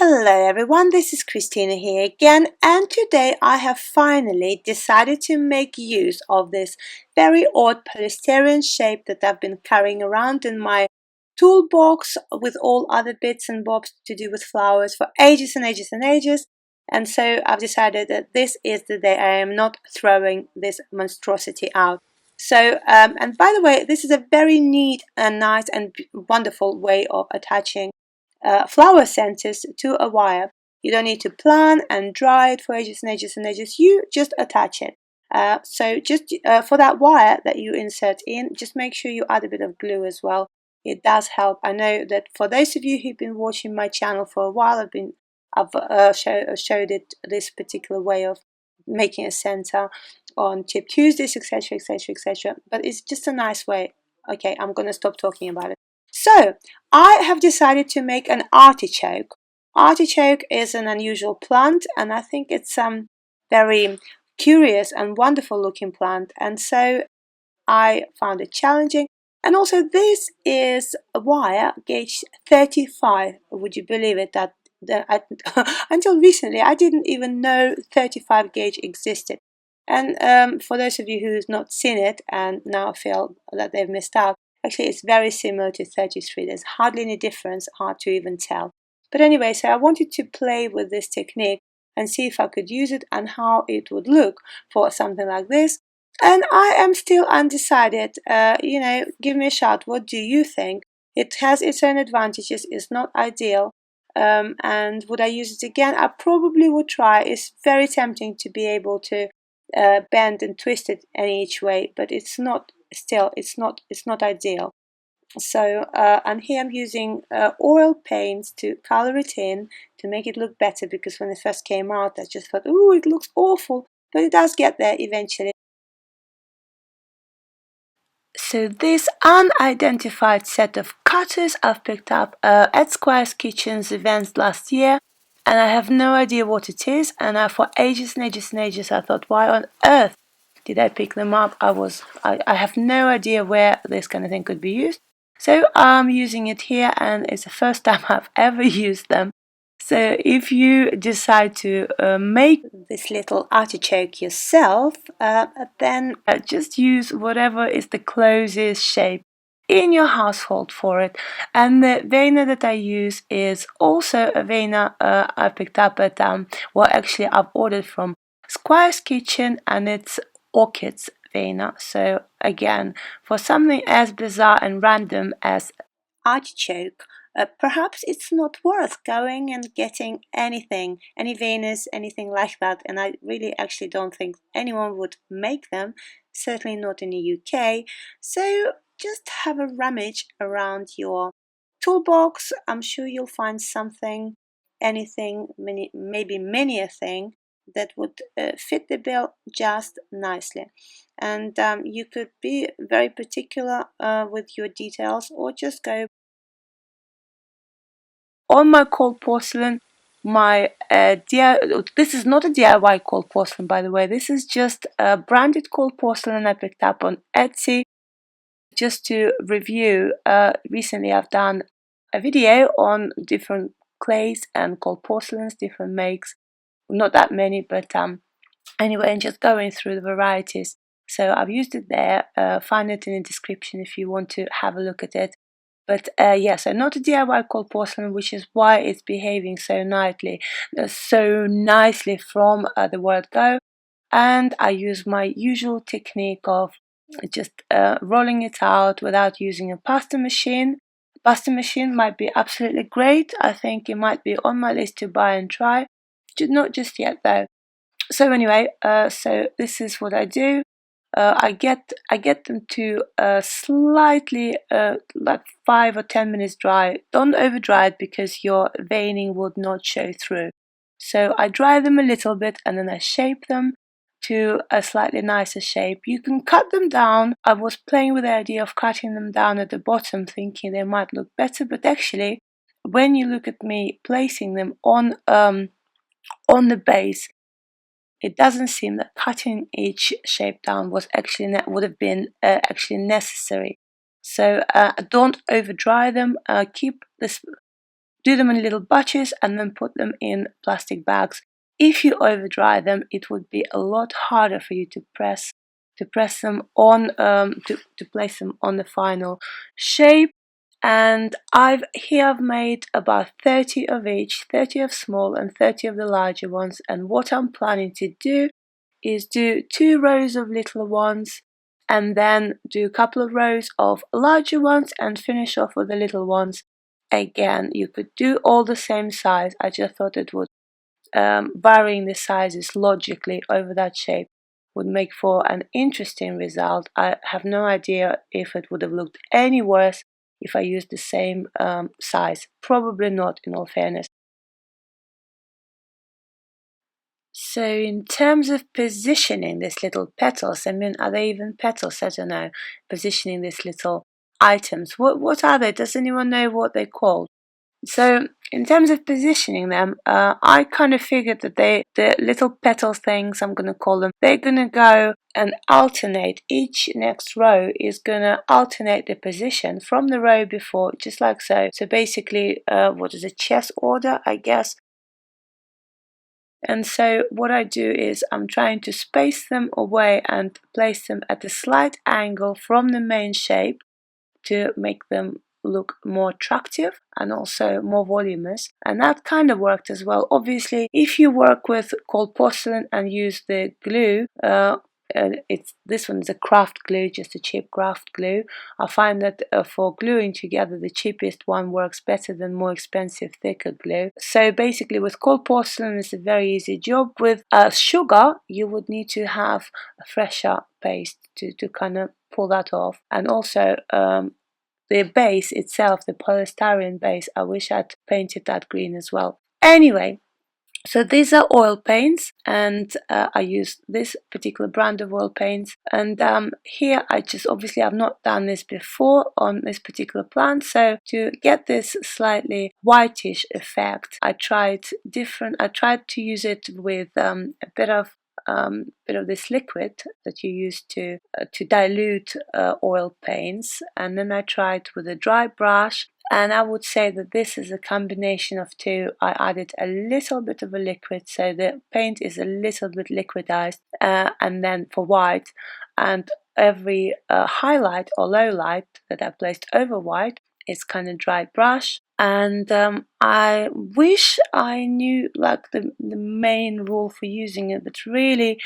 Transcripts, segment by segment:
Hello everyone, this is Christina here again, and today I have finally decided to make use of this very odd polystyrene shape that I've been carrying around in my toolbox with all other bits and bobs to do with flowers for ages and ages and ages. And so I've decided that this is the day I am not throwing this monstrosity out. So, and by the way, this is a very neat and nice and wonderful way of attaching flower centers to a wire. You don't need to plan and dry it for ages and ages and ages. You just attach it. So just for that wire that you insert in, just make sure you add a bit of glue as well. It does help. I know that for those of you who've been watching my channel for a while, I've showed it this particular way of making a center on Tip Tuesdays, etc, etc, etc. But it's just a nice way. Okay, I'm going to stop talking about it. So I have decided to make an artichoke. Artichoke is an unusual plant, and I think it's very curious and wonderful looking plant, and so I found it challenging. And also this is a wire gauge 35. Would you believe it that until recently I didn't even know 35 gauge existed. And for those of you who've not seen it and now feel that they've missed out, actually it's very similar to 33. There's hardly any difference, hard to even tell. But anyway, so I wanted to play with this technique and see if I could use it and how it would look for something like this. And I am still undecided. You know, give me a shout. What do you think? It has its own advantages. It's not ideal. And would I use it again? I probably would try. It's very tempting to be able to bend and twist it any each way, but it's not. Still, it's not ideal. So and here I'm using oil paints to color it in to make it look better, because when it first came out I just thought, oh, it looks awful, but it does get there eventually. So this unidentified set of cutters I've picked up at Squire's Kitchen's events last year, and I have no idea what it is, and for ages and ages and ages I thought, why on earth did I pick them up? I have no idea where this kind of thing could be used. So I'm using it here, and it's the first time I've ever used them. So if you decide to make this little artichoke yourself, then just use whatever is the closest shape in your household for it. And the veinner that I use is also a veinner I picked up at, well, actually I've ordered from Squire's Kitchen, and it's Orchids veinner. So again, for something as bizarre and random as artichoke, perhaps it's not worth going and getting anything, any veiners, anything like that. And I really actually don't think anyone would make them, certainly not in the UK. So just have a rummage around your toolbox. I'm sure you'll find something, anything, maybe many a thing that would fit the bill just nicely. And you could be very particular with your details, or just go on my cold porcelain. My this is not a DIY cold porcelain, by the way. This is just a branded cold porcelain I picked up on Etsy. Just to review, recently I've done a video on different clays and cold porcelains, different makes. Not that many, but anyway, and just going through the varieties. So I've used it there. Find it in the description if you want to have a look at it. But yeah, so not a DIY cold porcelain, which is why it's behaving so nicely from the word go. And I use my usual technique of just rolling it out without using a pasta machine. Pasta machine might be absolutely great. I think it might be on my list to buy and try. Not just yet though. So anyway, so this is what I do. I get them to slightly like 5 or 10 minutes dry. Don't over dry it, because your veining would not show through. So I dry them a little bit, and then I shape them to a slightly nicer shape. You can cut them down. I was playing with the idea of cutting them down at the bottom, thinking they might look better, but actually when you look at me placing them on the base, it doesn't seem that cutting each shape down was actually would have been actually necessary. So don't over dry them. Keep this do them in little batches and then put them in plastic bags. If you over dry them, it would be a lot harder for you to press them on, to place them on the final shape. And I've made about 30 of each, 30 of small and 30 of the larger ones. And what I'm planning to do is do 2 rows of little ones and then do a couple of rows of larger ones and finish off with the little ones. Again, you could do all the same size. I just thought it would, varying the sizes logically over that shape would make for an interesting result. I have no idea if it would have looked any worse if I used the same size. Probably not, in all fairness. So in terms of positioning these little petals, I mean, are they even petals? I don't know. Positioning these little items. What are they? Does anyone know what they're called? So in terms of positioning them, I kind of figured that the little petal things, I'm going to call them, they're going to go and alternate. Each next row is going to alternate the position from the row before, just like so. So basically, what is a chess order, I guess. And so what I do is I'm trying to space them away and place them at a slight angle from the main shape to make them look more attractive and also more voluminous, and that kind of worked as well. Obviously, if you work with cold porcelain and use the glue, this one is a craft glue, just a cheap craft glue. I find that for gluing together, the cheapest one works better than more expensive thicker glue. So basically with cold porcelain it's a very easy job. With sugar you would need to have a fresher paste to kind of pull that off. And also the base itself, the polystyrene base, I wish I'd painted that green as well. Anyway, so these are oil paints, and I use this particular brand of oil paints. And here I just, obviously I've not done this before on this particular plant, so to get this slightly whitish effect, I tried to use it with a bit of this liquid that you use to dilute oil paints, and then I tried with a dry brush. And I would say that this is a combination of two. I added a little bit of a liquid, so the paint is a little bit liquidized, and then for white, and every highlight or low light that I placed over white is kind of dry brush. And I wish I knew like the main rule for using it, but really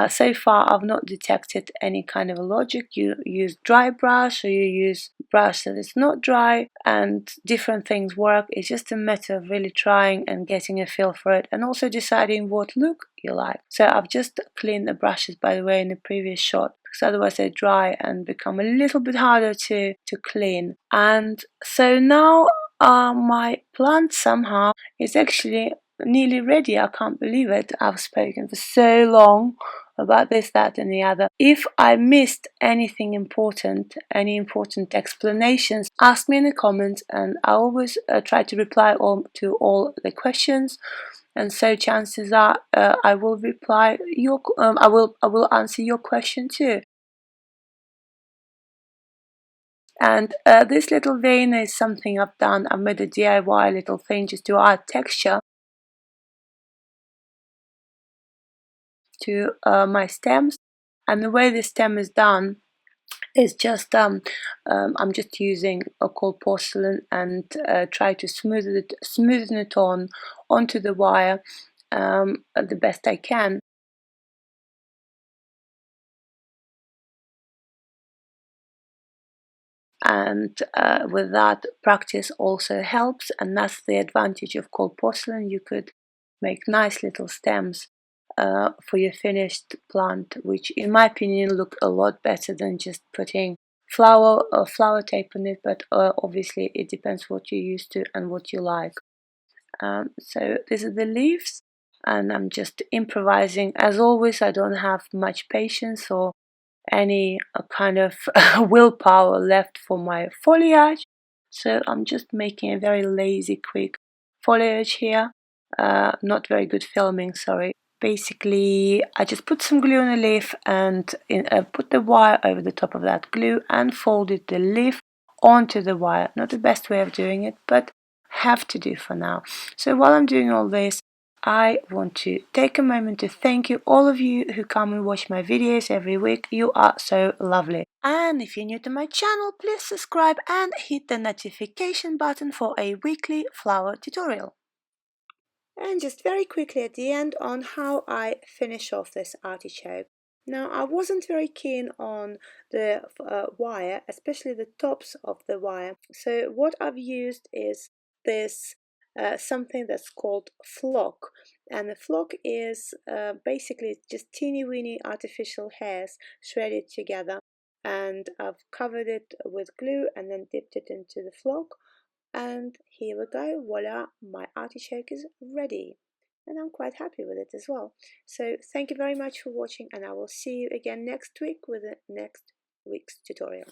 so far I've not detected any kind of a logic. You use dry brush or you use brush that is not dry, and different things work. It's just a matter of really trying and getting a feel for it, and also deciding what look you like. So I've just cleaned the brushes, by the way, in the previous shot, because otherwise they dry and become a little bit harder to clean. And so now my plant somehow is actually nearly ready. I can't believe it. I've spoken for so long about this, that and the other. If I missed anything important, any important explanations, ask me in the comments, and I always try to reply to all the questions. And so chances are I will reply your I will answer your question too. And this little vein is something I've done. I've made a DIY little thing just to add texture to my stems. And the way the stem is done is just I'm just using a cold porcelain and try to smoothen it onto the wire the best I can. And with that, practice also helps, and that's the advantage of cold porcelain. You could make nice little stems for your finished plant, which in my opinion look a lot better than just putting flower tape on it, but obviously it depends what you're used to and what you like. So these are the leaves, and I'm just improvising. As always, I don't have much patience or any kind of willpower left for my foliage, so I'm just making a very lazy quick foliage here. Not very good filming, sorry. Basically I just put some glue on a leaf and put the wire over the top of that glue and folded the leaf onto the wire. Not the best way of doing it, but have to do for now. So while I'm doing all this, I want to take a moment to thank you, all of you who come and watch my videos every week. You are so lovely. And if you're new to my channel, please subscribe and hit the notification button for a weekly flower tutorial. And just very quickly at the end on how I finish off this artichoke. Now, I wasn't very keen on the wire, especially the tops of the wire. So what I've used is this something that's called flock. And the flock is basically just teeny weeny artificial hairs shredded together. And I've covered it with glue and then dipped it into the flock. And here we go, voila, my artichoke is ready. And I'm quite happy with it as well. So thank you very much for watching, and I will see you again next week with the next week's tutorial.